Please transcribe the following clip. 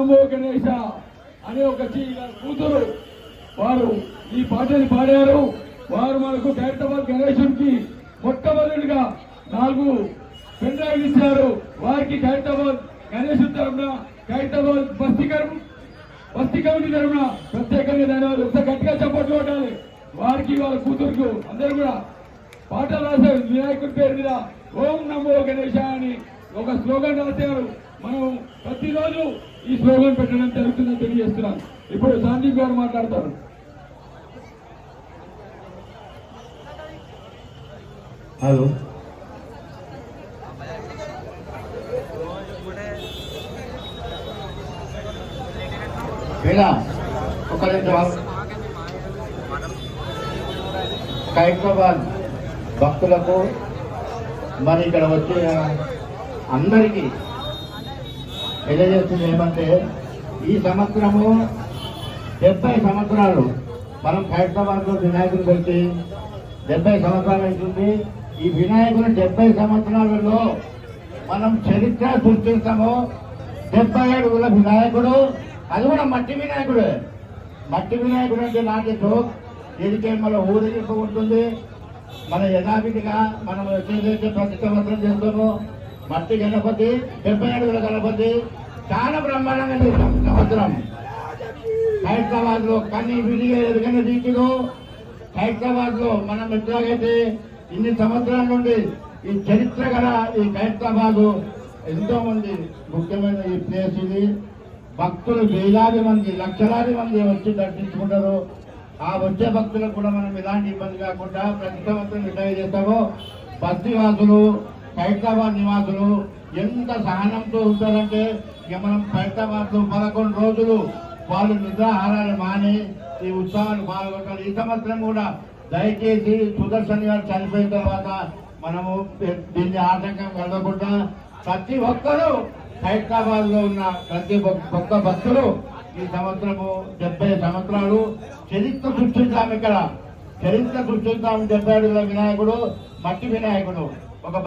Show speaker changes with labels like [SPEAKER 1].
[SPEAKER 1] నమో గణేశ అనే ఒక కూతురు వారు ఈ పాటని పాడారు. వారు మనకు ఖైరతాబాద్ గణేశుడికి మొట్టమొదటిగా 4 పెన్ డ్రైవ్ ఇచ్చారు. వారికి ఖైరతాబాద్ గణేశుడి తరఫున ఖైరతాబాద్ బస్తీ కమిటీ తరఫున ప్రత్యేకంగా ధన్యవాదాలు. ఒకసారి గట్టిగా చప్పట్లు కొట్టాలి. వారికి వాళ్ళ కూతురుకు అందరూ కూడా పాటలు రాశారు. వినాయకుడి పేరు మీద ఓం నమో గణేశ అని ఒక స్లోగన్ రాశారు. మనం ప్రతిరోజు ఈ స్లోగన్ పెట్టడం జరుగుతుందని తెలియజేస్తున్నాను. ఇప్పుడు సందీప్ గారు మాట్లాడతారు.
[SPEAKER 2] హలో, ఒక ఖైరతాబాద్ భక్తులకు మరి ఇక్కడ వచ్చే అందరికీ తెలియజేస్తుంది ఏమంటే, ఈ సంవత్సరము 70 సంవత్సరాలు మనం ఖైరతాబాద్లో వినాయకుడు పెట్టి 70 సంవత్సరాలు అవుతుంది. ఈ వినాయకుడు 70 సంవత్సరాలలో మనం చరిత్ర సృష్టిస్తాము. 70 అడుగుల వినాయకుడు, అది కూడా మట్టి వినాయకుడే. మట్టి వినాయకుడు అంటే నాట్యతో దీనికి మన ఊరేగింపు ఉంటుంది. మన యథావిధిగా మనం ఏదైతే ప్రతి సంవత్సరం చేస్తామో మట్టి గణపతి, 70 అడుగుల గణపతి చాలా బ్రహ్మాండంగా చేస్తాం. సంవత్సరం ఖైరతాబాద్ లో కానీ విధిగా ఎదుగైన రీతిలో ఖైరతాబాద్ లో మనం ఎట్లాగైతే ఇన్ని సంవత్సరాల నుండి ఈ చరిత్ర గల ఈ ఖైరతాబాద్ ఎంతో మంది ముఖ్యమైన ఈ ప్లేస్ ఇది. భక్తులు వేలాది మంది, లక్షలాది మంది వచ్చి దర్శించుకుంటారు. ఆ వచ్చే భక్తులకు కూడా మనం ఎలాంటి ఇబ్బంది కాకుండా ప్రతి సంవత్సరం నిర్ణయం చేస్తామో బస్తీవాసులు, ఖైరతాబాద్ నివాసులు ఎంత సహనంతో ఉంటారంటే, ఇక మనం ఖైరతాబాద్ లో 11 రోజులు వాళ్ళు నిద్రాహారాలు మాని ఈ ఉత్సవాలు పాల్గొంటారు. ఈ సంవత్సరం కూడా దయచేసి సుదర్శన్ గారు చనిపోయిన తర్వాత మనము దీన్ని ఆటంకం కలగకుండా ప్రతి ఒక్కరూ ఖైరతాబాద్ లో ఉన్న ప్రతి ఒక్క భక్తులు ఈ సంవత్సరము 70 సంవత్సరాలు చరిత్ర సృష్టించాము. ఇక్కడ చరిత్ర సృష్టించాము. 70 అడుగుల వినాయకుడు, మట్టి వినాయకుడు.